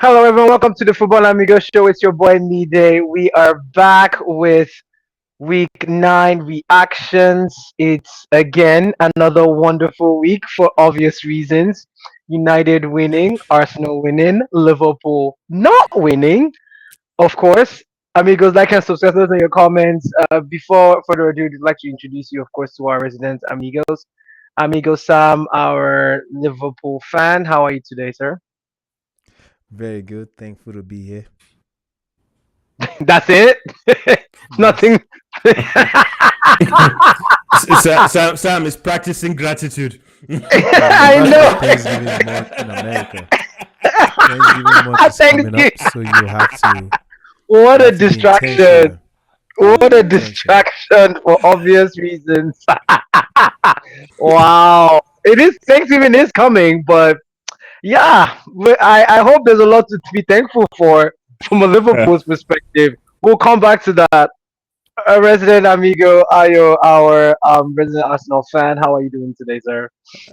Hello, everyone. Welcome to the Football Amigos Show. It's your boy Mide. We are back with week 9 reactions. It's again another wonderful week for obvious reasons. United winning, Arsenal winning, Liverpool not winning. Of course, amigos, like and subscribe those in your comments. Before further ado, I'd like to introduce you, of course, to our resident amigos. Amigo Sam, our Liverpool fan. How are you today, sir? Very good. Thankful to be here. That's it. Yes. Nothing. Sam is practicing gratitude. I It's know. Thanksgiving month in America. Thanksgiving month is Thank coming you. up, so you have to What you a have to be distraction. intentional. What a Intentional. distraction for obvious reasons. Wow. It is Thanksgiving is coming, but yeah, I hope there's a lot to be thankful for from a Liverpool's perspective. We'll come back to that. Resident amigo Ayo, our resident Arsenal fan. How are you doing today, sir?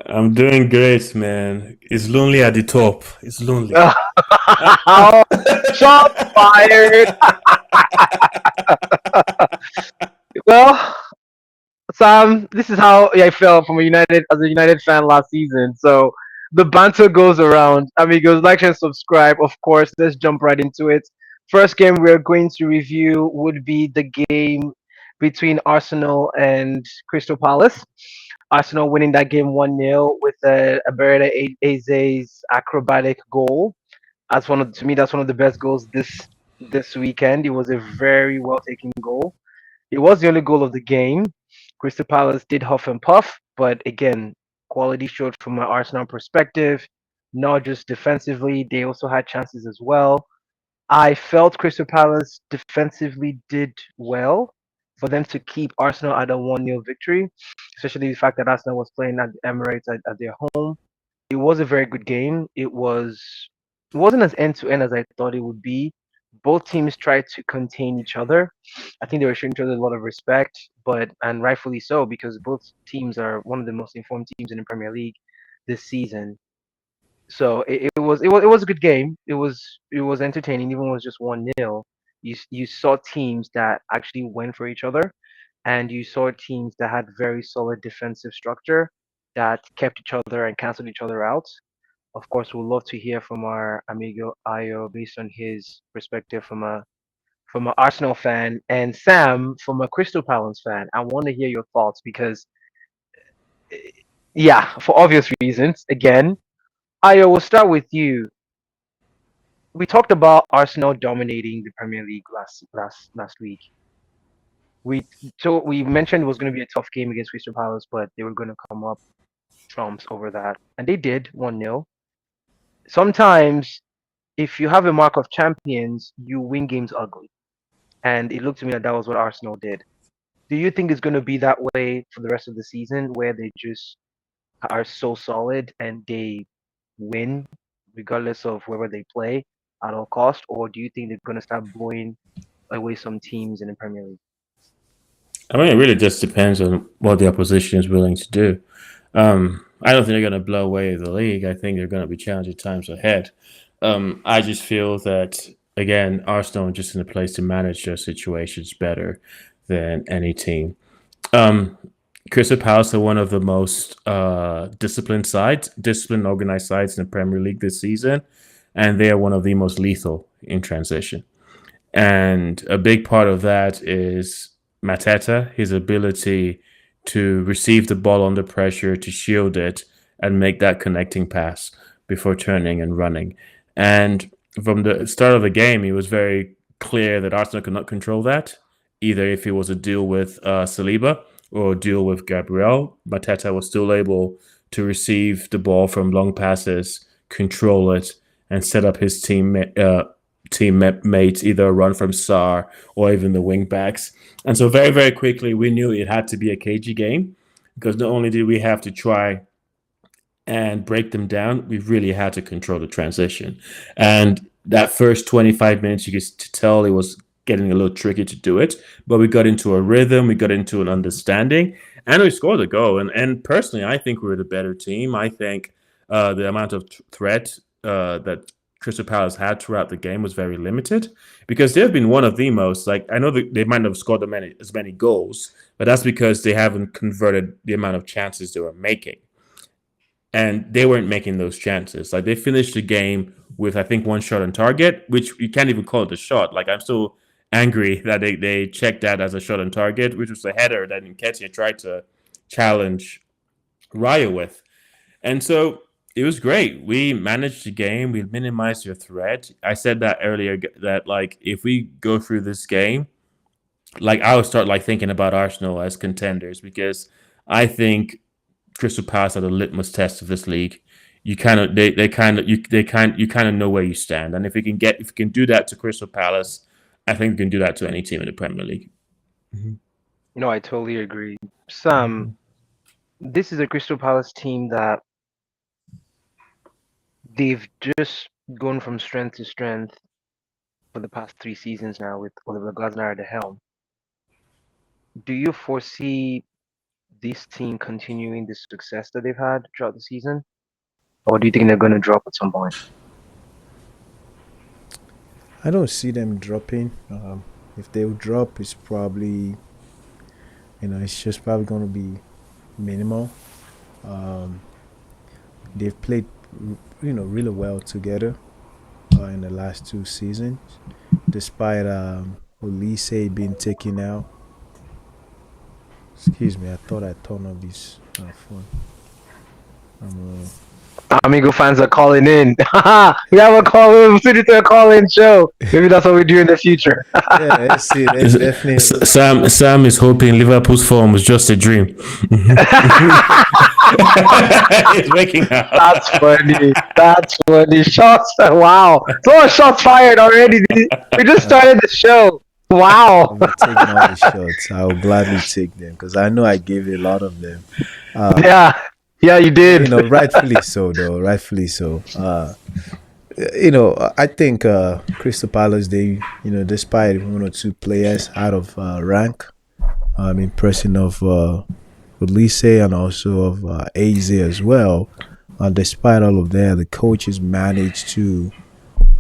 I'm doing great, man. It's lonely at the top. It's lonely. Oh, shots fired. Well, Sam, this is how I felt from a United as a United fan last season. So the banter goes around. Amigos, like and subscribe. Of course, let's jump right into it. First game we're going to review would be the game between Arsenal and Crystal Palace. Arsenal winning that game 1-0 with a Beretta Eze's acrobatic goal. That's one of to me that's one of the best goals this weekend. It was a very well taken goal. It was the only goal of the game. Crystal Palace did huff and puff, but again, quality showed from an Arsenal perspective. Not just defensively, they also had chances as well. I felt Crystal Palace defensively did well for them to keep Arsenal at a 1-0 victory, especially the fact that Arsenal was playing at the Emirates at their home. It was a very good game. It wasn't as end to end as I thought it would be. Both teams tried to contain each other. I think they were showing each other a lot of respect, but and rightfully so because both teams are one of the most informed teams in the Premier League this season. So it was a good game. It was entertaining, even though it was just 1-0. You saw teams that actually went for each other, and you saw teams that had very solid defensive structure that kept each other and canceled each other out. Of course, we'd love to hear from our amigo Ayo based on his perspective from an Arsenal fan, and Sam from a Crystal Palace fan. I want to hear your thoughts because, eh, yeah, for obvious reasons. Again, Ayo, we'll start with you. We talked about Arsenal dominating the Premier League last week. We mentioned it was going to be a tough game against Crystal Palace, but they were going to come up trumps over that, and they did 1-0. Sometimes, if you have a mark of champions, you win games ugly, and it looked to me like that was what Arsenal did. Do you think it's going to be that way for the rest of the season, where they just are so solid and they win regardless of whether they play at all cost, or do you think they're going to start blowing away some teams in the Premier League? I mean, it really just depends on what the opposition is willing to do. I don't think they're going to blow away the league. I think they're going to be challenging times ahead. I just feel that, again, Arsenal are just in a place to manage their situations better than any team. Um, Crystal Palace are one of the most disciplined, organized sides in the Premier League this season, and they are one of the most lethal in transition. And a big part of that is Mateta, his ability to receive the ball under pressure, to shield it, and make that connecting pass before turning and running. And from the start of the game, it was very clear that Arsenal could not control that, either if it was a deal with Saliba or a deal with Gabriel. Mateta was still able to receive the ball from long passes, control it, and set up his teammates either run from Sar or even the wing backs. And so very, very quickly, we knew it had to be a cagey game because not only did we have to try and break them down, we really had to control the transition. And that first 25 minutes, you could tell it was getting a little tricky to do it, but we got into a rhythm, we got into an understanding, and we scored a goal. And personally, I think we were the better team. I think the amount of threat that Crystal Palace had throughout the game was very limited because they've been one of the most like I know that they might not have scored as many goals, but that's because they haven't converted the amount of chances they were making, and they weren't making those chances. Like they finished the game with I think one shot on target, which you can't even call it a shot. Like I'm so angry that they checked that as a shot on target, which was a header that Nketiah tried to challenge Raya with. And so it was great. We managed the game. We minimized your threat. I said that earlier that like if we go through this game, like I would start like thinking about Arsenal as contenders because I think Crystal Palace are the litmus test of this league. You kind of they kind of you kind of know where you stand, and if we can do that to Crystal Palace, I think we can do that to any team in the Premier League. Mhm. No, I totally agree. Sam, Mhm. this is a Crystal Palace team that they've just gone from strength to strength for the past 3 seasons now with Oliver Glasner at the helm. Do you foresee this team continuing the success that they've had throughout the season, or do you think they're going to drop at some point? I don't see them dropping. If they drop, it's probably it's just probably going to be minimal. Um, they've played really well together in the last 2 seasons, despite Olise being taken out. Excuse me, I thought I turned off this phone. Um, Amigo fans are calling in. We have a call. We to a call-in show. Maybe that's what we do in the future. yeah, let's see. Let's definitely. Sam is hoping Liverpool's form was just a dream. He's waking up. That's funny. That's funny. Shots. Wow. So much shots fired already. We just Uh, started the show. Wow. I'm taking all the shots. I'll gladly take them because I know I gave a lot of them. Uh, Yeah. Yeah, you did. rightfully so, though. Rightfully so. I think Crystal Palace, they, despite one or two players out of rank, impressing of Ulisse and also of AZ as well. Despite all of that, the coaches managed to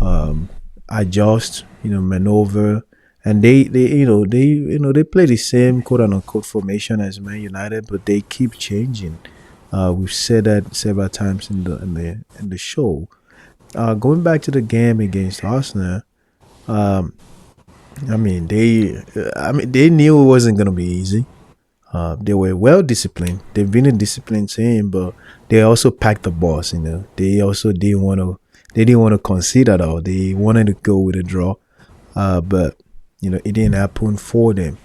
um, adjust, maneuver, and they play the same quote unquote formation as Man United, but they keep changing. We've said that several times in the show. Going back to the game against Arsenal, um, they knew it wasn't gonna be easy. They were well disciplined. They've been a disciplined team, but they also packed the boss. They also didn't want to. They didn't want to concede at all. They wanted to go with a draw, but it didn't happen for them.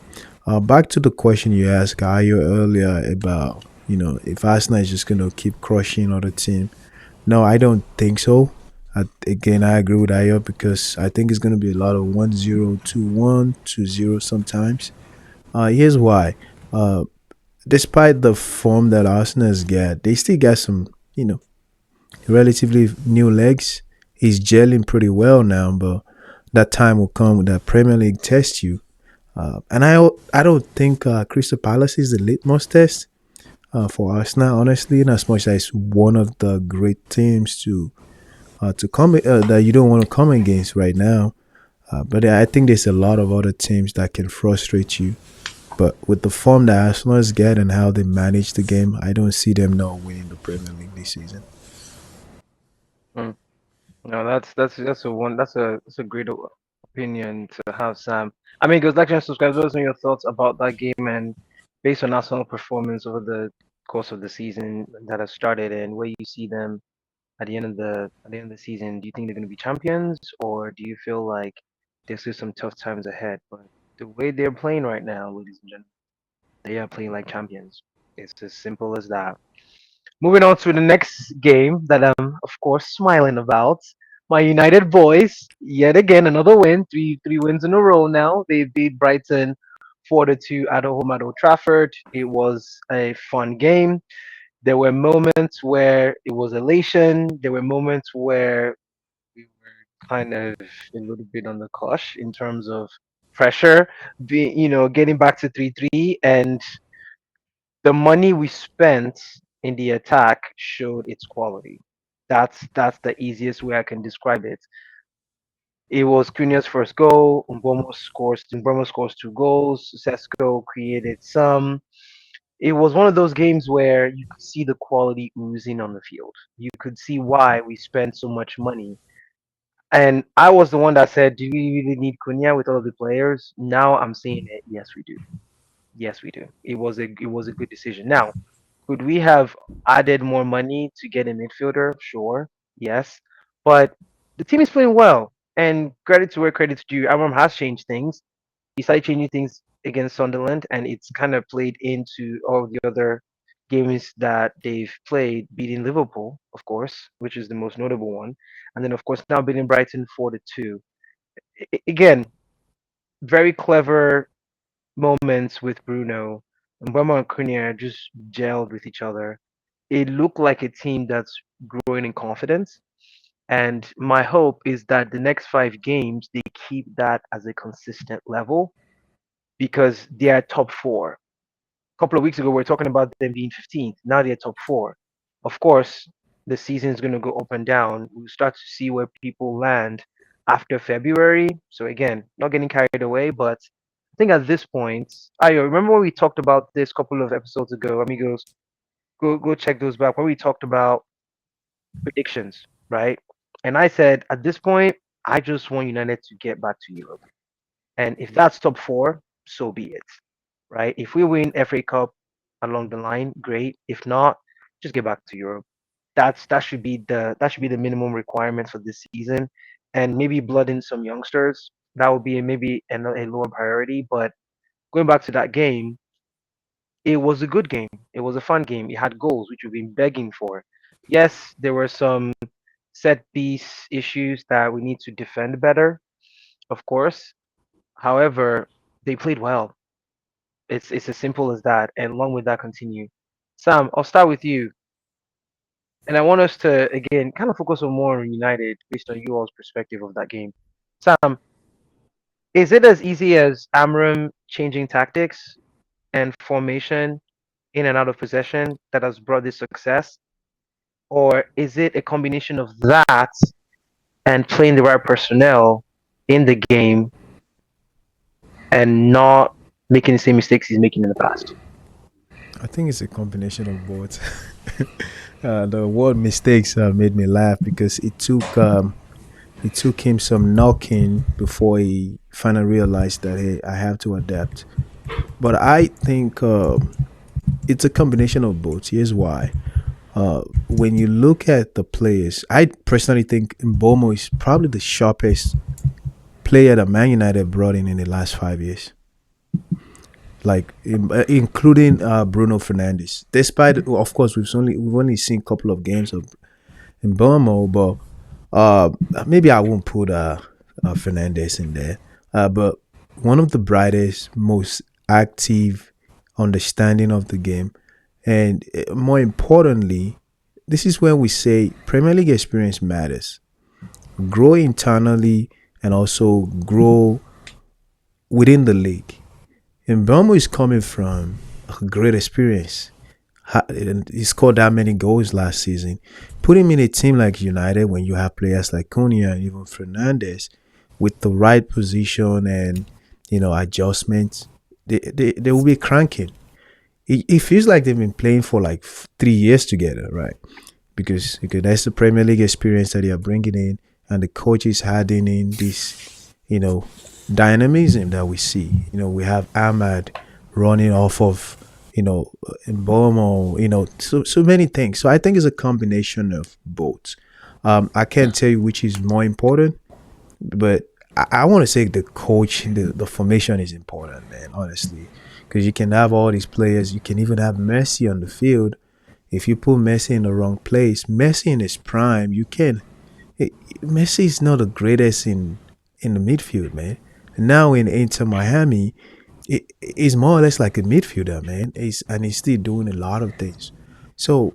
Back to the question you asked Ayo earlier about if Arsenal is just gonna keep crushing other team. No, I don't think so. Again, I agree with Ayo because I think it's gonna be a lot of 1-0, 2-1, 2-0 sometimes. Here's why. Uh, Despite the form that Arsenal's got, they still got some, relatively new legs. He's gelling pretty well now, but that time will come with that Premier League test you. And I don't think Crystal Palace is the litmus test for Arsenal, honestly, in as much as one of the great teams to come that you don't want to come against right now. But I think there's a lot of other teams that can frustrate you. But with the form that Arsenal's get and how they manage the game, I don't see them not winning the Premier League this season. Mm. No, that's a great opinion to have, Sam. I mean, because like and subscribe. Those are your thoughts about that game, and based on Arsenal performance over the course of the season that has started, and where you see them at the end of the season. Do you think they're going to be champions, or do you feel like there's still some tough times ahead? But the way they're playing right now, ladies and gentlemen, they are playing like champions. It's as simple as that. Moving on to the next game that I'm, of course, smiling about. My United boys, yet again, another win. Three wins in a row now. They beat Brighton 4-2 at home at Old Trafford. It was a fun game. There were moments where it was elation. There were moments where we were kind of a little bit on the cush in terms of pressure, getting back to 3-3, and the money we spent in the attack showed its quality. That's the easiest way I can describe it. It was Cunha's first goal. Mbomo scores two goals. Sesko created some. It was one of those games where you could see the quality oozing on the field. You could see why we spent so much money. And I was the one that said, "Do we really need Cunha with all of the players?" Now I'm saying it. Yes, we do. Yes, we do. It was a good decision. Now, could we have added more money to get a midfielder? Sure. Yes. But the team is playing well. And credit to where credit's due. Amram has changed things. He started changing things against Sunderland, and it's kind of played into all the other games that they've played, beating Liverpool, of course, which is the most notable one. And then, of course, now beating Brighton 4-2. Again, very clever moments with Bruno. Mbama and Cunha just gelled with each other. It looked like a team that's growing in confidence. And my hope is that the next 5 games, they keep that as a consistent level because they are top four. A couple of weeks ago, we were talking about them being 15th. Now they're top four. Of course, the season is going to go up and down. We'll start to see where people land after February. So, again, not getting carried away, but I think at this point, I remember when we talked about this a couple of episodes ago, amigos. Go check those back where we talked about predictions, right? And I said at this point, I just want United to get back to Europe. And if that's top four, so be it. Right? If we win FA Cup along the line, great. If not, just get back to Europe. That should be the minimum requirement for this season. And maybe blood in some youngsters. That would be maybe a lower priority. But going back to that game, it was a good game. It was a fun game. It had goals, which we've been begging for. Yes, there were some set piece issues that we need to defend better, of course. However, they played well. It's as simple as that. And along with that, continue. Sam, I'll start with you, and I want us to again kind of focus on more on United based on you all's perspective of that game. Sam, is it as easy as Amram changing tactics and formation in and out of possession that has brought this success, or is it a combination of that and playing the right personnel in the game and not making the same mistakes he's making in the past? I think it's a combination of both. The word mistakes made me laugh because it took him some knocking before he finally realized that, hey, I have to adapt. But I think it's a combination of both. Here's why. When you look at the players, I personally think Mbomo is probably the sharpest player that Man United brought in the last 5 years, like including Bruno Fernandes. Despite, of course, we've only seen a couple of games of Mbomo, but maybe I won't put Fernandez in there. But one of the brightest, most active, understanding of the game, and more importantly, this is where we say Premier League experience matters. Grow internally and also grow within the league. And Belmo is coming from a great experience. And he scored that many goals last season. Put him in a team like United when you have players like Cunha and even Fernandez with the right position and adjustments, they will be cranking. It feels like they've been playing for like 3 years together, right? Because that's the Premier League experience that they are bringing in, and the coach is adding in this, dynamism that we see. We have Ahmad running off of, Mbomo, so many things. So I think it's a combination of both. I can't tell you which is more important, but I want to say the coach, the formation is important, man, honestly. Because you can have all these players, you can even have Messi on the field. If you put Messi in the wrong place, Messi in his prime, you can. eh, Messi is not the greatest in the midfield, man. Now in Inter Miami, he's more or less like a midfielder, man. And he's still doing a lot of things. So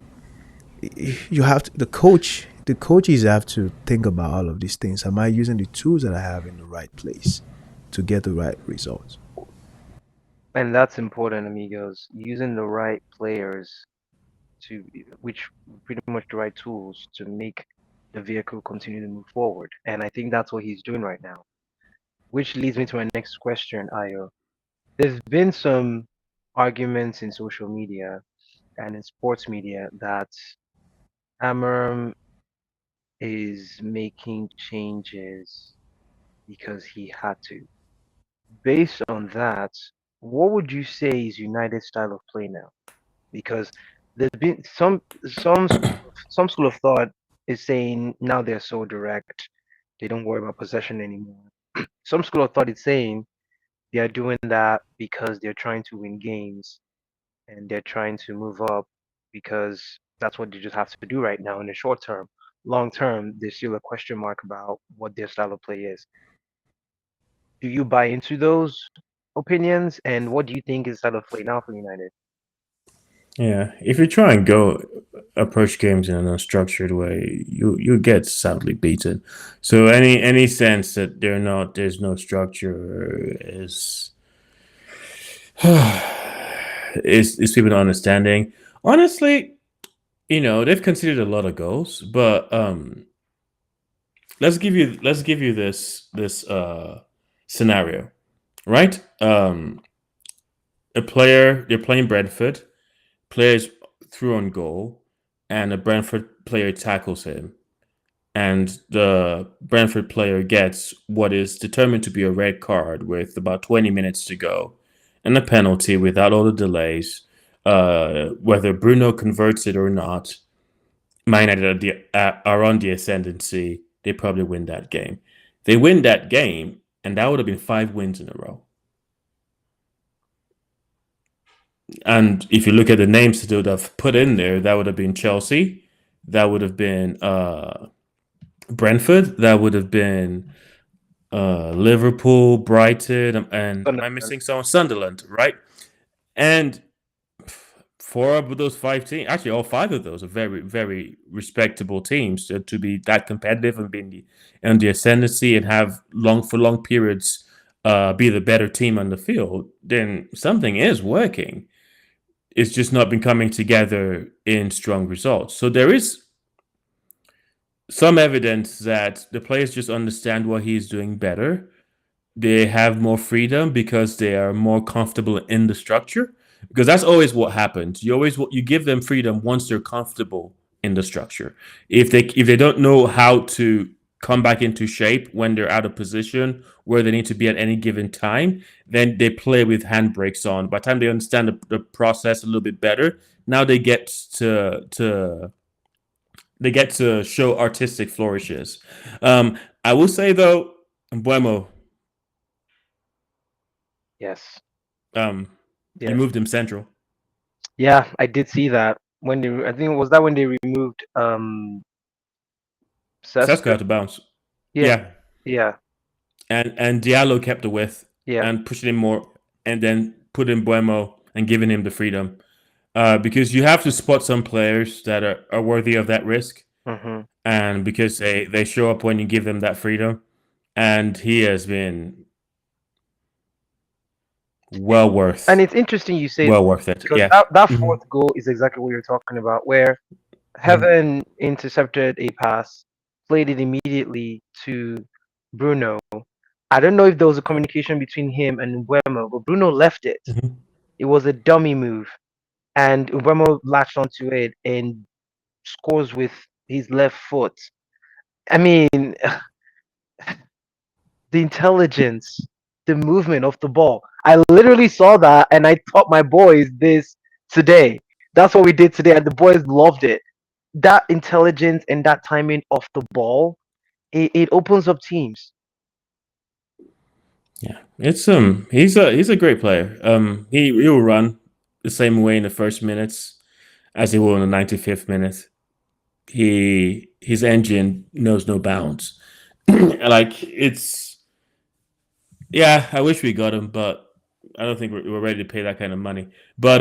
you have to, the coaches have to think about all of these things. Am I using the tools that I have in the right place to get the right results? And that's important, amigos. Using the right players. to which pretty much the right tools to make the vehicle continue to move forward. And I think that's what he's doing right now. Which leads me to my next question, Ayo. There's been some arguments in social media and in sports media that Amarim is making changes because he had to. Based on that, what would you say is United's style of play now? Because there's been some school of thought is saying now they're so direct, they don't worry about possession anymore. Some school of thought is saying they are doing that because they're trying to win games and they're trying to move up because that's what they just have to do right now in the short term. Long term, there's still a question mark about what their style of play is. Do you buy into those opinions? And what do you think is style of play now for United? Yeah, if you try and go approach games in an unstructured way, you get soundly beaten. So any sense that there's no structure is people not understanding. Honestly, they've conceded a lot of goals, but let's give you this scenario, right? A player they're playing Brentford, players through on goal, and a Brentford player tackles him, and the Brentford player gets what is determined to be a red card with about 20 minutes to go, and a penalty without all the delays. Whether Bruno converts it or not, Man United are on the ascendancy. They probably win that game. They win that game, and that would have been 5 wins in a row. And if you look at the names that they would have put in there, that would have been Chelsea, that would have been Brentford, that would have been Liverpool, Brighton, and am I Sunderland. missing someone? Sunderland, right? And four of those 5 teams, actually all five of those are very, very respectable teams to be that competitive and be in the ascendancy and have long periods be the better team on the field, then something is working. It's just not been coming together in strong results. So there is some evidence that the players just understand what he's doing better. They have more freedom because they are more comfortable in the structure. Because that's always what happens. You give them freedom once they're comfortable in the structure. If they don't know how to come back into shape when they're out of position where they need to be at any given time, then they play with handbrakes on. By the time they understand the process a little bit better, now they get to show artistic flourishes. I will say though, Buemo, Yes. um, you Yes. moved him central. Yeah, I did see that when I think was that when they removed Sesko Sesko? had to bounce. Yeah, Yeah, yeah, and Diallo kept the width yeah. and pushing him more, and then put in Buemo and giving him the freedom. Because you have to spot some players that are worthy of that risk, Hmm. and because they show up when you give them that freedom, and he has been It, well and worth it's interesting you say well worth it. because Yeah. that Hmm. fourth goal is exactly what you're talking about, where Hmm. Heaven intercepted a pass, played it immediately to Bruno. I don't know if there was a communication between him and Mbeumo, but Bruno left it. Hmm. It was a dummy move, and Mbeumo latched onto it and scores with his left foot. I mean, the intelligence, the movement of the ball. I literally saw that, and I taught my boys this today. That's what we did today, and the boys loved it. That intelligence and that timing of the ball, it opens up teams. Yeah, it's he's a great player. He will run the same way in the first minutes as he will in the 95th minute. His engine knows no bounds. Like it's yeah, I wish we got him, but I don't think we're ready to pay that kind of money. But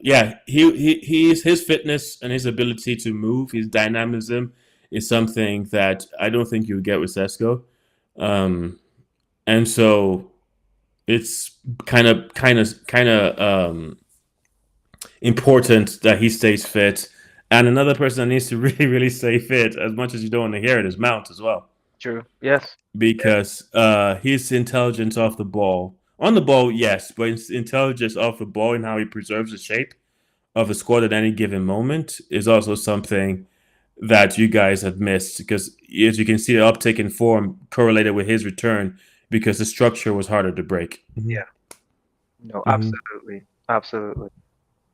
yeah, his fitness and his ability to move, his dynamism is something that I don't think you would get with Sesko. Um, and so it's kind of important that he stays fit. And another person that needs to really, really stay fit, as much as you don't want to hear it, is Mount as well. True. Yes. Because his intelligence off the ball, on the ball, yes, but his intelligence off the ball and how he preserves the shape of a squad at any given moment is also something that you guys have missed. Because as you can see, the uptick in form correlated with his return because the structure was harder to break. Yeah. No, Mhm. absolutely. Absolutely.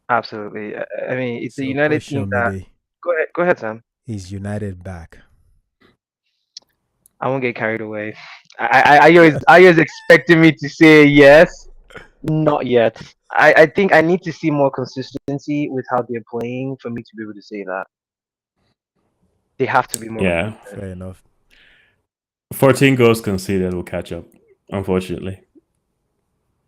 Absolutely. I mean, it's a So United team question, that. Mide, Go ahead. Go ahead, Sam. is United back? I won't get carried away. I always expecting me to say yes. Not yet. I think I need to see more consistency with how they're playing for me to be able to say that. They have to be more Yeah. consistent. Fair enough. 14 goals conceded will catch up, unfortunately.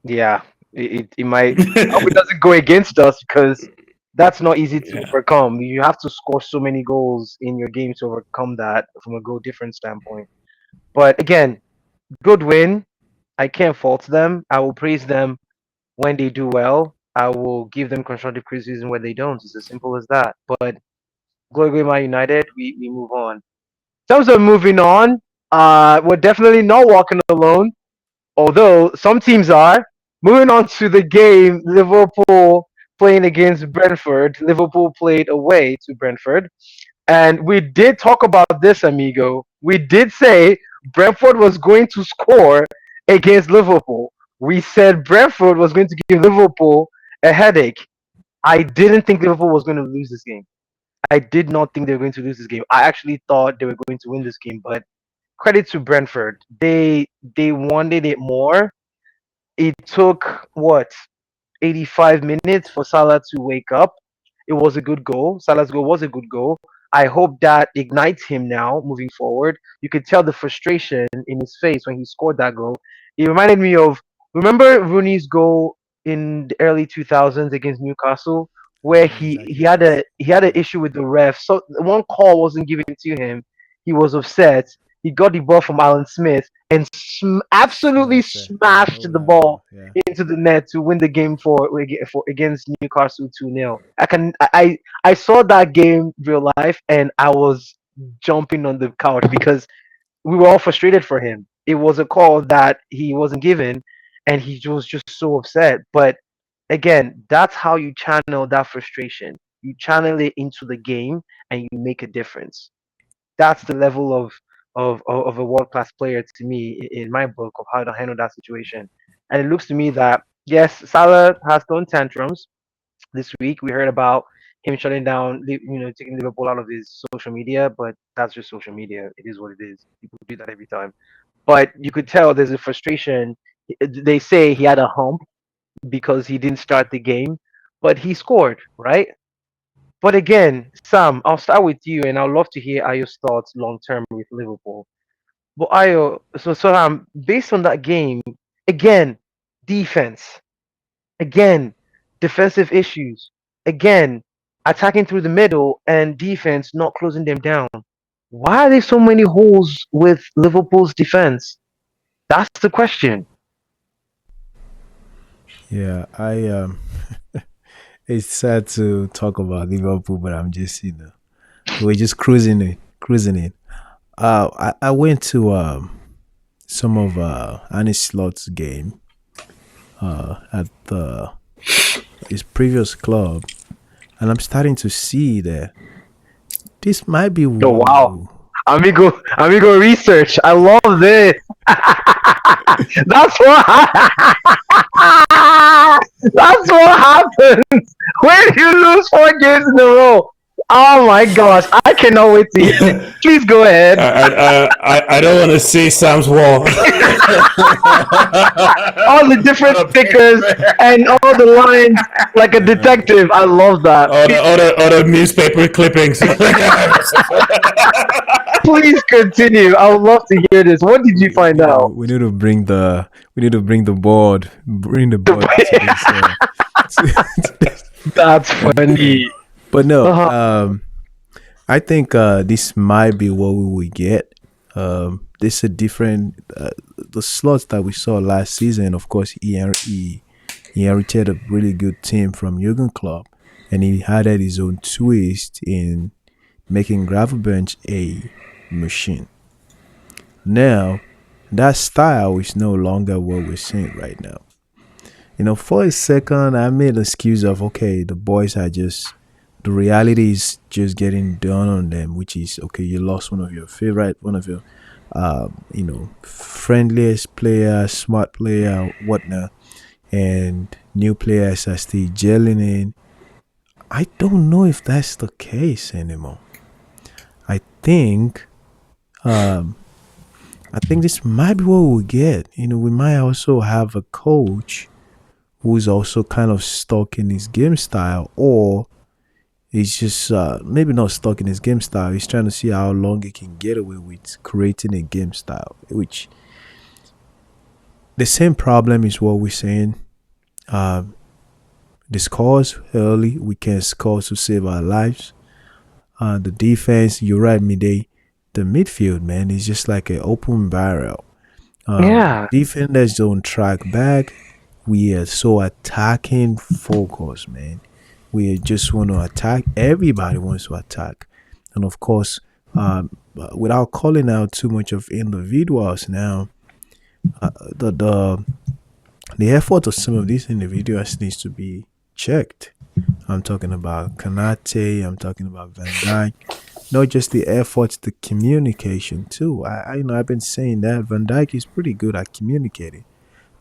Yeah, it might. I hope it doesn't go against us because that's not easy to Yeah. overcome. You have to score so many goals in your game to overcome that from a goal difference standpoint. But again, good win. I can't fault them. I will praise them when they do well. I will give them constructive criticism when they don't. It's as simple as that. But Glory Man United, we move on. In terms of moving on, we're definitely not walking alone, although some teams are. Moving on to the game, Liverpool playing against Brentford. Liverpool played away to Brentford. And we did talk about this, amigo. We did say Brentford was going to score against Liverpool. We said Brentford was going to give Liverpool a headache. I didn't think Liverpool was going to lose this game. I did not think they were going to lose this game. I actually thought they were going to win this game, but credit to Brentford. They wanted it more. It took what 85 minutes for Salah to wake up. It was a good goal. Salah's goal was a good goal. I hope that ignites him now moving forward. You could tell the frustration in his face when he scored that goal. It reminded me of remember Rooney's goal in the early 2000s against Newcastle I where know he exactly what had you're a saying. he had an Yeah. issue with the ref. So one call wasn't given to him. He was upset. He got the ball from Alan Smith and absolutely Smash it. I smashed know the that ball goal. Yeah. into the net to win the game for against Newcastle 2-0. I saw that game real life and I was jumping on the couch because we were all frustrated for him. It was a call that he wasn't given and he was just so upset. But again, that's how you channel that frustration. You channel it into the game and you make a difference. That's the level of a world class player to me in my book of how to handle that situation. And it looks to me that yes, Salah has thrown tantrums this week. We heard about him shutting down, taking Liverpool out of his social media, but that's just social media. It is what it is. People do that every time. But you could tell there's a frustration. They say he had a hump because he didn't start the game, but he scored, right? But again, Sam, I'll start with you, and I'd love to hear Ayo's thoughts long term with Liverpool. But Ayo, based on that game, again, defense, again, defensive issues, again, attacking through the middle and defense not closing them down. Why are there so many holes with Liverpool's defense? That's the question. Yeah. It's sad to talk about Liverpool, but I'm just we're just cruising it. I went to some of Annie Slot's game at his previous club, and I'm starting to see that this might be Oh wow. what. Amigo research. I love this. That's what that's what happens when you lose 4 games in a row. Oh my gosh, I cannot wait to hear this. I, Please go ahead. I don't want to see Sam's wall. All the different On a stickers paper. and all the lines like a detective. I love that. All the newspaper clippings. Please continue. I would love to hear this. What did you find out? We need to bring the board, bring the board to this. To this. That's funny. But no, Uh-huh. I think this might be what we will get. This a different the slots that we saw last season. Of course, he inherited a really good team from Jurgen Klopp, and he added his own twist in making Gravenberch a machine. Now, that style is no longer what we're seeing right now. For a second, I made an excuse of, okay, the boys are just, the reality is just getting done on them, which is, okay, you lost one of your, friendliest player, smart player, whatnot, and new players are still gelling in. I don't know if that's the case anymore. I think, um, I think this might be what we'll get. We might also have a coach who's also kind of stuck in his game style, or he's just maybe not stuck in his game style. He's trying to see how long he can get away with creating a game style, which the same problem is what we're saying. Um, the scores early, we can score to save our lives. The defense, you're right, Midday. The midfield, man, is just like an open barrel. Yeah. Defenders don't track back. We are so attacking focused, man. We just want to attack. Everybody wants to attack, and of course, without calling out too much of individuals now, the the effort of some of these individuals needs to be checked. I'm talking about Kanate. I'm talking about Van Dijk. Not just the efforts, the communication too. I've been saying that Van Dijk is pretty good at communicating,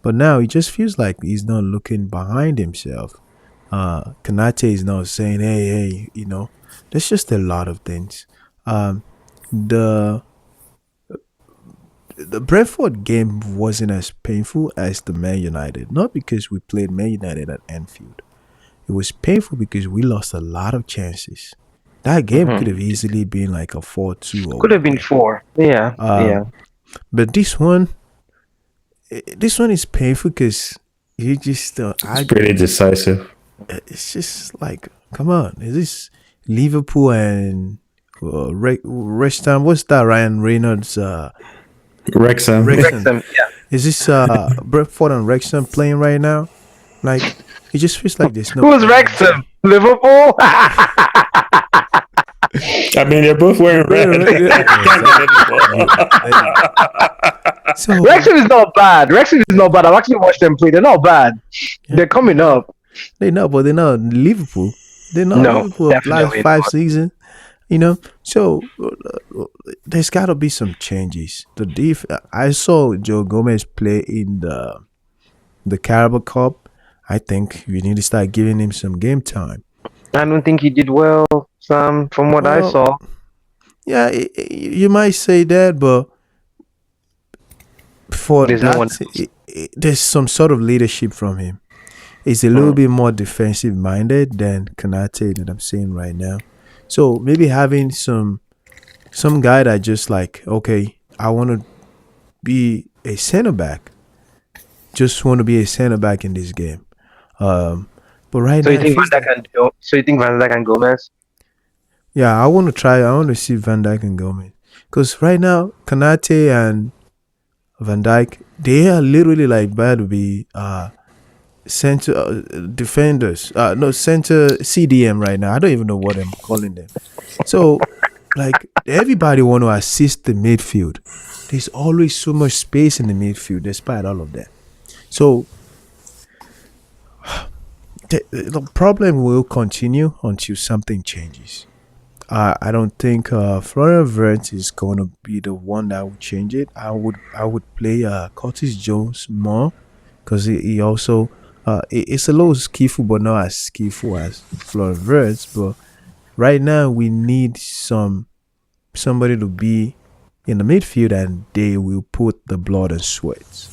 but now it just feels like he's not looking behind himself. Kanate is now saying, hey, there's just a lot of things. The the Brentford game wasn't as painful as the Man United, not because we played Man United at Anfield. It was painful because we lost a lot of chances. That game could Hmm. have easily been like a 4-2 or Could have been whatever. 4. Yeah. Yeah. But this one is painful because you just, It's pretty decisive. it's just like, come on, is this Liverpool and Wrexham? What's that? Ryan Reynolds, Wrexham. Wrexham. Wrexham. Yeah. Is this Brentford and Wrexham playing right now? Like, it just feels like there's no Who's energy. Wrexham? Liverpool? I mean, they're both wearing red. So Wrexham is not bad. Wrexham is not bad. I've actually watched them play. They're not bad. They're coming up. they know, but they're not Liverpool. They're not No, Liverpool of the last definitely 5 seasons. So there's got to be some changes. I saw Joe Gomez play in the Carabao Cup. I think we need to start giving him some game time. I don't think he did well, Sam, from what I Well, saw. yeah, you might say that, but for There's no one that, there's some sort of leadership from him. He's a little bit more defensive minded than Kanate that I'm seeing right now. So maybe having some guy that just like, okay, I want to be a center back. Just want to be a center back in this game. But right So now, you it think Van feels Dijk like, and so you think Van Dijk and Gomez? yeah, I want to try. I want to see Van Dijk and Gomez because right now, Kanate and Van Dijk, they are literally like bad to be center defenders. No, center CDM right now. I don't even know what I'm calling them. So, like, everybody want to assist the midfield. There's always so much space in the midfield, despite all of that. So, the problem will continue until something changes. I don't think Florian Wirtz is going to be the one that would change it. I would play Curtis Jones more because he also it's a little skillful, but not as skillful as Florian Wirtz. But right now we need somebody to be in the midfield, and they will put the blood and sweat.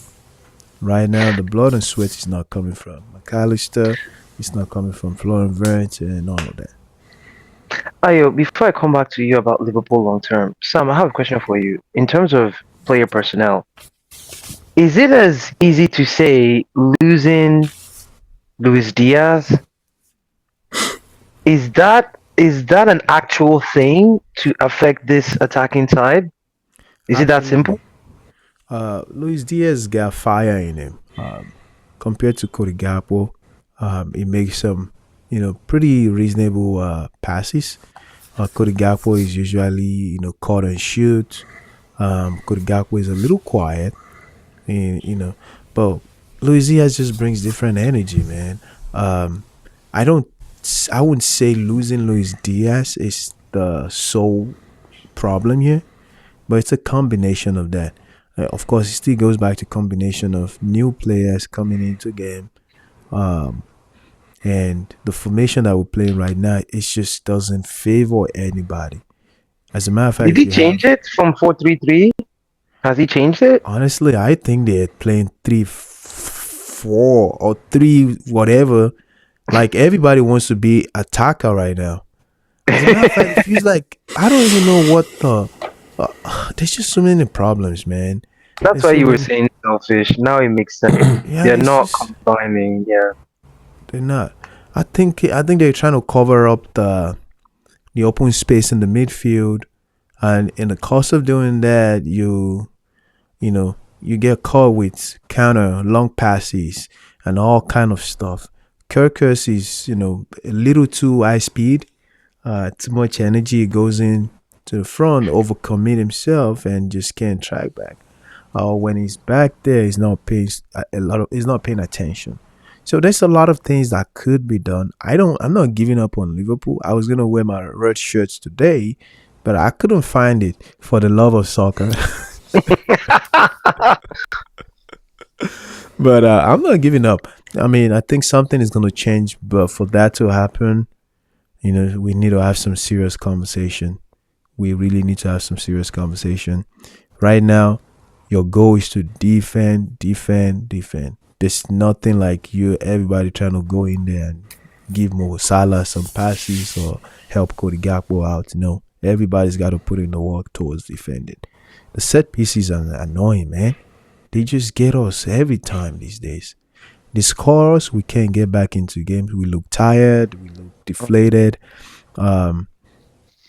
Right now, the blood and sweat is not coming from McAllister. It's not coming from Florian Wirtz and all of that. Ayo, before I come back to you about Liverpool long term, Sam, I have a question for you. In terms of player personnel, is it as easy to say losing Luis Diaz? Is that an actual thing to affect this attacking side? Is it that simple? Luis Diaz got fire in him. Compared to Cody Gakpo, it makes him pretty reasonable passes. Cody Gakpo is usually caught and shoot. Cody Gakpo is a little quiet, and but Luis Diaz just brings different energy, man. I don't, I wouldn't say losing Luis Diaz is the sole problem here, but it's a combination of that. Of course, it still goes back to combination of new players coming into game, um, and the formation that we're playing right now. It just doesn't favor anybody. As a matter of fact, Did if he you change have, it from 4-3-3? Has he changed it? honestly, I think they're playing 3-4 or three whatever. Like everybody wants to be attacker right now. As a matter of fact, it feels like I don't even know what the. There's just so many problems, man. That's There's why so you were many. saying selfish. Now it makes sense. Yeah, They're it's not just combining. Yeah. they're not. I think they're trying to cover up the open space in the midfield, and in the course of doing that, you get caught with counter long passes and all kind of stuff. Kirkus is a little too high speed, too much energy goes in to the front, overcommit himself, and just can't track back. When he's back there, he's not paying he's not paying attention. So there's a lot of things that could be done. I'm not giving up on Liverpool. I was gonna wear my red shirts today, but I couldn't find it for the love of soccer. But I'm not giving up. I mean, I think something is gonna change, but for that to happen, we need to have some serious conversation. We really need to have some serious conversation. Right now, your goal is to defend, defend, defend. There's nothing like everybody trying to go in there and give Mo Salah some passes or help Cody Gakpo out. No, everybody's got to put in the work towards defending. The set pieces are annoying, man. They just get us every time these days. They score us, we can't get back into games. We look tired, we look deflated. Um,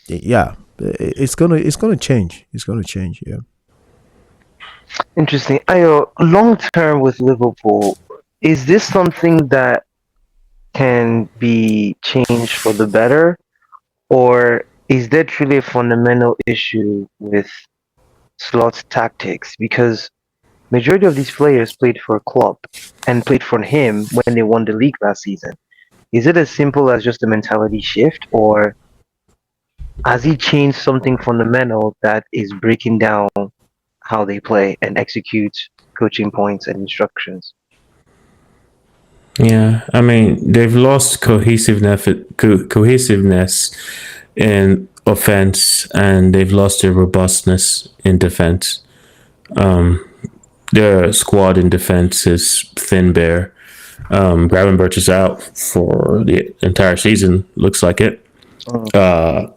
yeah, it's gonna change. It's gonna change. Yeah. Interesting. Ayo, long term with Liverpool, is this something that can be changed for the better, or is there truly a fundamental issue with Slot's tactics? Because majority of these players played for a club and played for him when they won the league last season. Is it as simple as just a mentality shift, or has he changed something fundamental that is breaking down how they play and execute coaching points and instructions? Yeah, I mean they've lost cohesiveness in offense, and they've lost their robustness in defense. Um, their squad in defense is thin bare. Gravenberch is out for the entire season. Looks like it. Mm.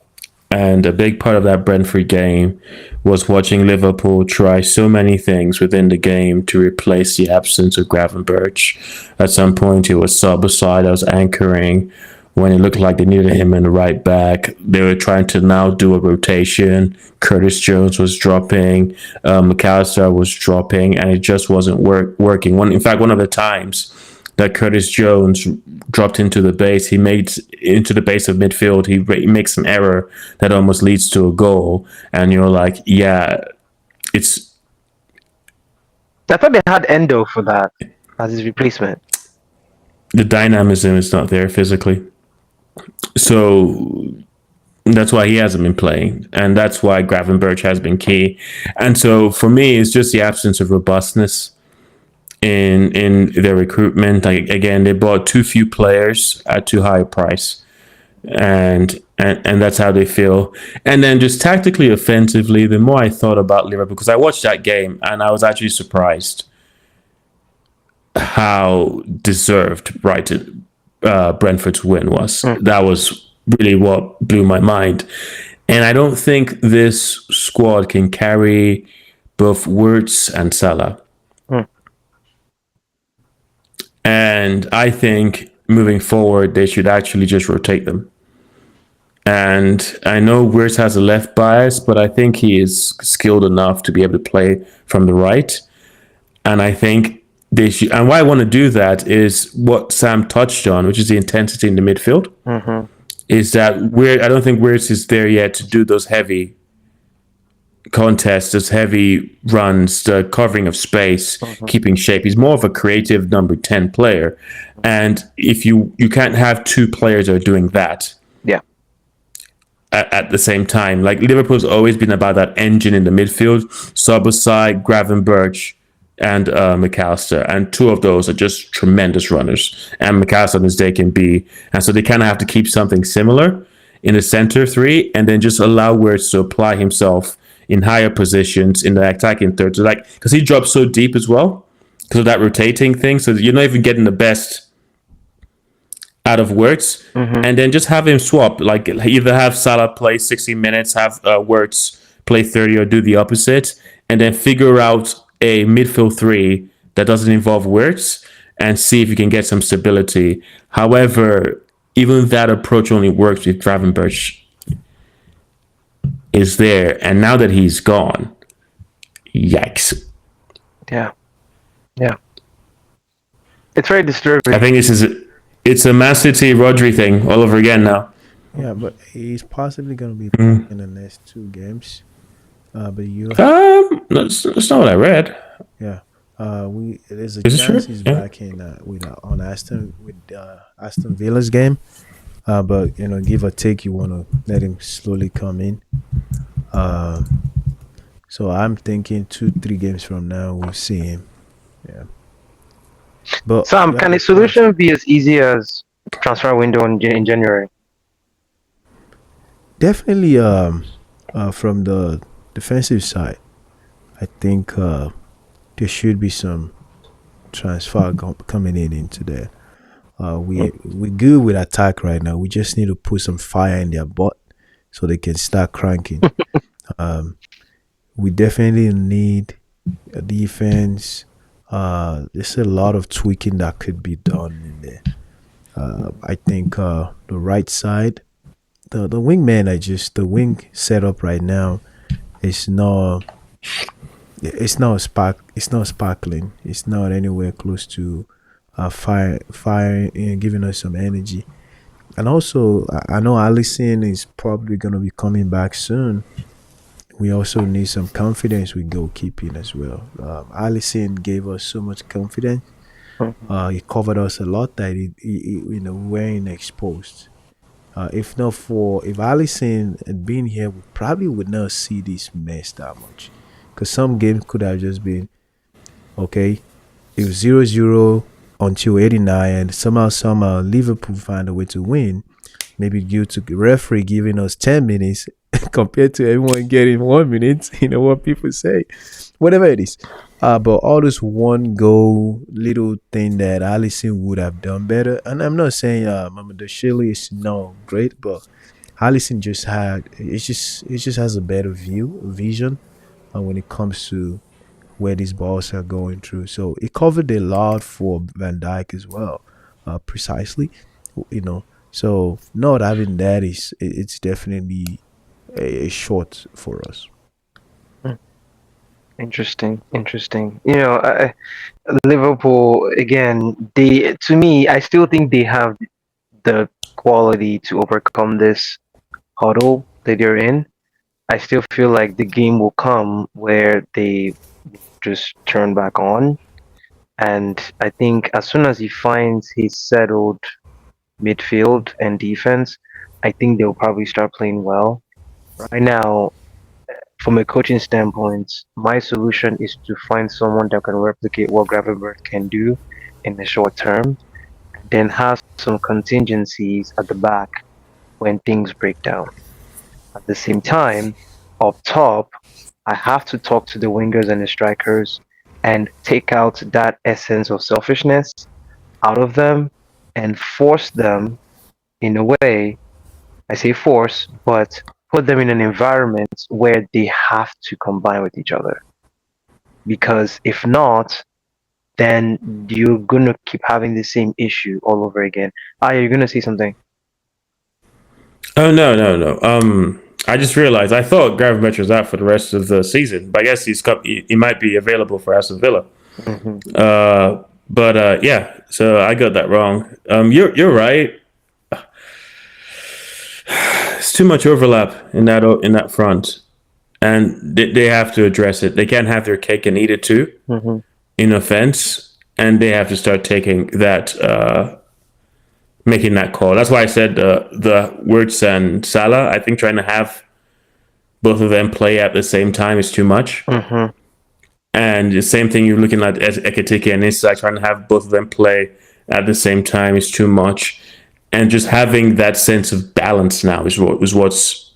And a big part of that Brentford game was watching Liverpool try so many things within the game to replace the absence of Gravenberch. At some point, he was sub aside, I was anchoring. When it looked like they needed him in the right back, they were trying to now do a rotation. Curtis Jones was dropping, McAllister was dropping, and it just wasn't working. In fact, one of the times that Curtis Jones dropped into the base, he made into the base of midfield. He makes an error that almost leads to a goal, and you're like, yeah, it's I thought they had Endo for that as his replacement. the dynamism is not there physically, so that's why he hasn't been playing, and that's why Gravenberch has been key. And so for me, it's just the absence of robustness in their recruitment. Like again, they bought too few players at too high a price, and that's how they feel. And then just tactically, offensively, the more I thought about Liverpool, because I watched that game and I was actually surprised how deserved Brighton Brentford's win was. Mm. That was really what blew my mind. And I don't think this squad can carry both Wirtz and Salah. Mm. And I think moving forward, they should actually just rotate them. And I know Wirtz has a left bias, but I think he is skilled enough to be able to play from the right. And I think and why I want to do that is what Sam touched on, which is the intensity in the midfield. Mm-hmm. Is that I don't think Wirtz is there yet to do those heavy contests, those heavy runs, the covering of space, Mm-hmm. keeping shape. He's more of a creative number 10 player. And if you can't have two players that are doing that Yeah. at the same time. Like Liverpool's always been about that engine in the midfield, Szoboszlai, Gravenberch, and McAllister. And two of those are just tremendous runners. And McAllister on his day can be. And so they kind of have to keep something similar in the center three and then just allow Wirtz to apply himself in higher positions in the attacking third. So like, because he drops so deep as well, because of that rotating thing. So you're not even getting the best out of Wirtz, and then just have him swap. Like either have Salah play 60 minutes, have Wirtz play 30, or do the opposite, and then figure out a midfield three that doesn't involve Wirtz, and see if you can get some stability. However, even that approach only works if Gravenberch is there, and now that he's gone, yikes! Yeah. Yeah. It's very disturbing. I think it's a Man City Rodri thing all over again now. Yeah, but he's possibly going to be playing in the next 2 games. But That's not what I read. yeah, there's a Is it chance true? he's Yeah. back in on Aston Villa's game. But give or take, you want to let him slowly come in. So I'm thinking 2-3 games from now we'll see him. Yeah. But Sam, can a solution be as easy as transfer window in January? definitely from the defensive side, I think there should be some transfer coming into there. We're good with attack right now. We just need to put some fire in their butt so they can start cranking. We definitely need a defense. There's a lot of tweaking that could be done in there. I think the right side, the wingman, the wing setup right now is not. It's not sparkling. It's not anywhere close to fire and giving us some energy. And also, I know Allison is probably gonna be coming back soon. We also need some confidence with goalkeeping as well. Allison gave us so much confidence. He covered us a lot that we weren't exposed. If Allison had been here, we probably would not see this mess that much. Because some games could have just been okay. It was 0-0 until 89, and somehow Liverpool find a way to win. Maybe due to the referee giving us 10 minutes compared to everyone getting 1 minute. You know what people say, whatever it is. But all this one goal little thing that Allison would have done better. And I'm not saying the Shirley is no great, but Allison just has a better vision when it comes to where these balls are going through. So it covered a lot for Van Dijk as well, precisely. So not having that it's definitely a short for us. Interesting. Liverpool again. To me, I still think they have the quality to overcome this huddle that they're in. I still feel like the game will come where they just turn back on, and I think as soon as he finds his settled midfield and defense, I think they'll probably start playing well. Right now, from a coaching standpoint, my solution is to find someone that can replicate what Gravenberch can do in the short term, then have some contingencies at the back when things break down. At the same time, up top, I have to talk to the wingers and the strikers and take out that essence of selfishness out of them and force them in a way. I say force, but put them in an environment where they have to combine with each other. Because if not, then you're gonna keep having the same issue all over again. You're gonna say something. Oh no. I just realized I thought Gravenberch was out for the rest of the season, but I guess he might be available for Aston Villa. Mhm. But yeah, so I got that wrong. You're right. It's too much overlap in that front, and they have to address it. They can't have their cake and eat it too. Mhm. In offense, and they have to start taking that, making that call. That's why I said the Wirtz and Salah. I think trying to have both of them play at the same time is too much. Mhm. And the same thing you're looking at as Ekitike and Isak trying to have both of them play at the same time is too much. And just having that sense of balance now is what's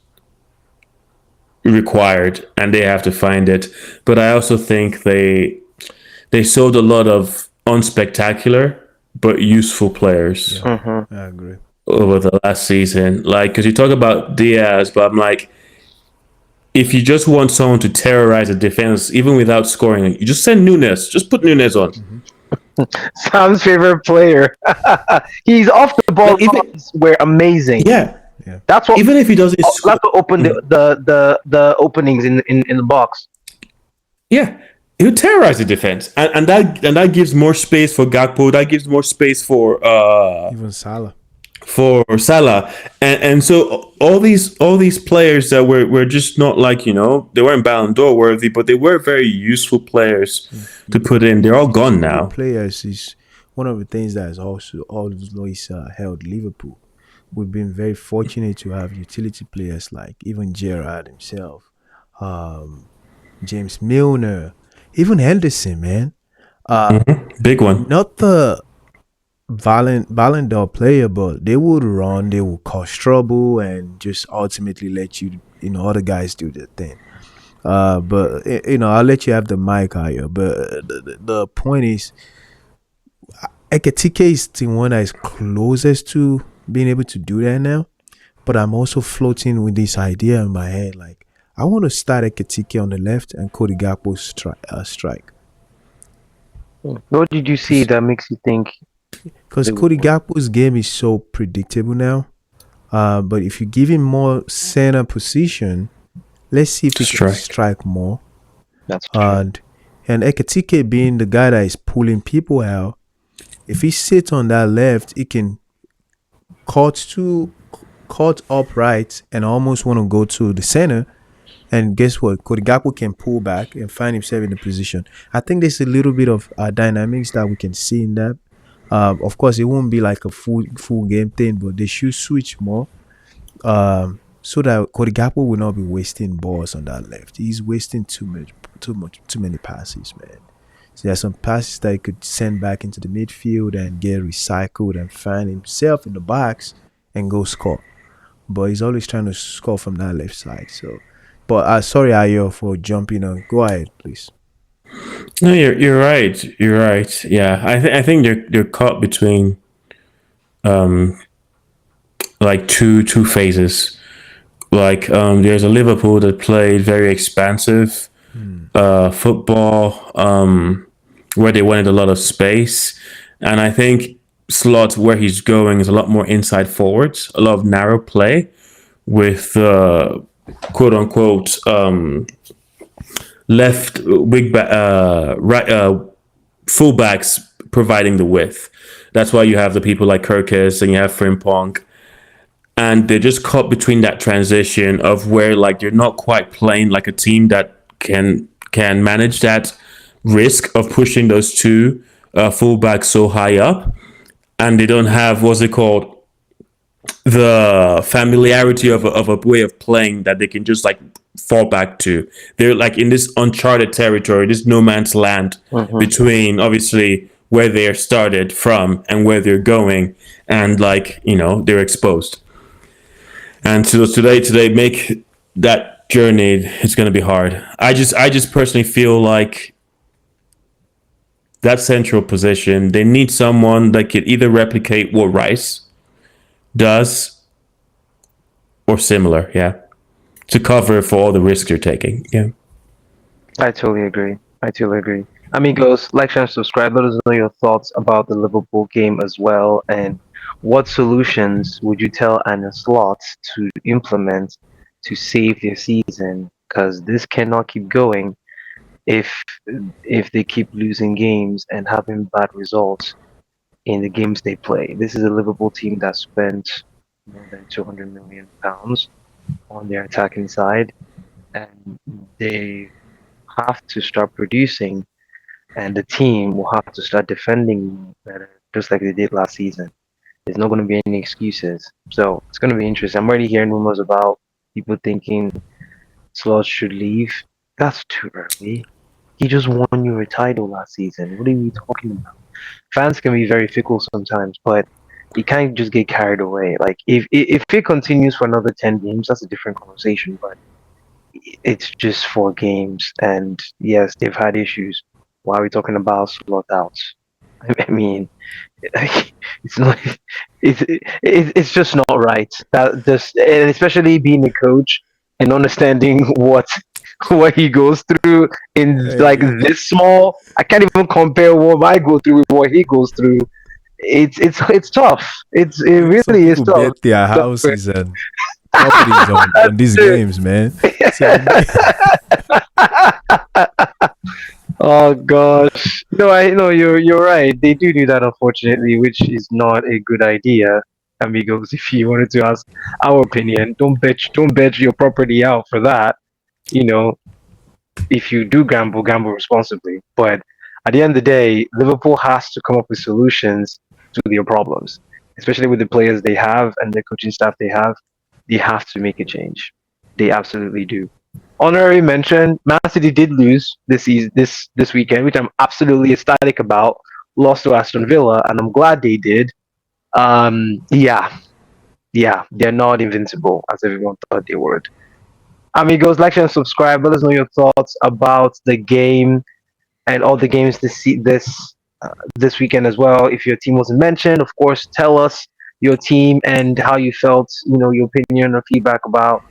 required, and they have to find it. But I also think they sold a lot of unspectacular but useful players Yeah, Mhm. I agree. over the last season. Like, because you talk about Diaz, but I'm like, if you just want someone to terrorize the defense, even without scoring, you just send Nunes. Just put Nunes on. Hmm. Sam's favorite player. He's off the ball Like, even runs were amazing. yeah, Yeah. That's what even if he doesn't score, that's what opened the openings in the box. yeah, he'll terrorize the defense, and that gives more space for Gakpo. That gives more space Even Salah. for Salah, and so all these players that were just not, like, they weren't Ballon d'Or worthy, but they were very useful players to put in. They're all gone Youth now. players is one of the things that has also always held Liverpool. We've been very fortunate to have utility players like even Gerrard himself, um, James Milner, even Henderson, man. Big one. Not the Ballon d'Or player, but they would run, they would cause trouble, and just ultimately let other guys do their thing. But I'll let you have the mic higher. But the point is, Ekatike is the one that is closest to being able to do that now. But I'm also floating with this idea in my head, like I want to start Ekatike on the left and Cody Gakpo strike. What did you see that makes you think Because they Cody would? Gakpo's game is so predictable now. But if you give him more center position, let's see if he can Strike. strike more. That's true. And Ekatike being the guy that is pulling people out, if he sits on that left, he can cut upright and almost want to go to the center. And guess what? Cody Gakpo can pull back and find himself in the position. I think there's a little bit of dynamics that we can see in that. Of course, it won't be like a full game thing, but they should switch more, so that Cody Gakpo will not be wasting balls on that left. He's wasting too many passes, man. So there's some passes that he could send back into the midfield and get recycled and find himself in the box and go score. But he's always trying to score from that left side. So, but sorry, Ayo, for jumping on. Go ahead, please. No, you're right. You're right. Yeah, I think they're caught between like two phases. Like, there's a Liverpool that played very expansive football, where they wanted a lot of space, and I think Slot, where he's going, is a lot more inside forwards, a lot of narrow play with quote unquote left wing back, right fullbacks providing the width. That's why you have the people like Kirkis and you have Frimpong, and they're just caught between that transition of where, like, you're not quite playing like a team that can manage that risk of pushing those two fullbacks so high up, and they don't have, what's it called, the familiarity of a way of playing that they can just, like, fall back to. They're like in this uncharted territory, this no man's land Mhm. between, obviously, where they are started from and where they're going, and, like, they're exposed. And so today make that journey, it's going to be hard. I just personally feel like that central position, they need someone that could either replicate what Rice does or similar, yeah, to cover for all the risks you're taking. Yeah. I totally agree. I totally agree. Amigos, like, share, and subscribe. Let us know your thoughts about the Liverpool game as well, and what solutions would you tell Anna Slot to implement to save their season? Because this cannot keep going. if if they keep losing games and having bad results in the games they play. This is a Liverpool team that spent more than £200 million on their attacking side, and they have to start producing, and the team will have to start defending better, just like they did last season. There's not going to be any excuses. So it's going to be interesting. I'm already hearing rumors about people thinking Slots should leave. That's too early. He just won you a title last season. What are you talking about? Fans can be very fickle sometimes, but you can't just get carried away. Like if it continues for another 10 games, that's a different conversation. But it's just 4 games, and yes, they've had issues. Why are we talking about slot outs? I mean, it's not. It's just not right. That just, and especially being a coach and understanding what he goes through in like Hey, this small. I can't even compare what I go through with what he goes through. It's tough. It some really is people tough. bet their So, houses and properties on these games, man. So oh gosh. No, I no, you're right. They do that, unfortunately, which is not a good idea. Amigos, if you wanted to ask our opinion, don't bet your property out for that. You know, if you do gamble, gamble responsibly. But at the end of the day, Liverpool has to come up with solutions to their problems, especially with the players they have and the coaching staff they have. They have to make a change. They absolutely do. Honorary mention: Man City did lose this weekend, which I'm absolutely ecstatic about. Lost to Aston Villa, and I'm glad they did. Yeah, yeah, they're not invincible as everyone thought they would. Amigos, like and subscribe. Let us know your thoughts about the game and all the games this weekend as well. If your team wasn't mentioned, of course, tell us your team and how you felt. Your opinion or feedback about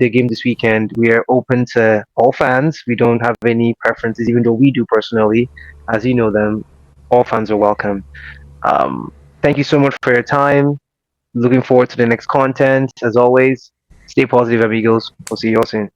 their game this weekend. We are open to all fans. We don't have any preferences, even though we do personally, as you know them. All fans are welcome. Um, Thank you so much for your time. Looking forward to the next content. As always, stay positive, amigos. We'll see you all soon.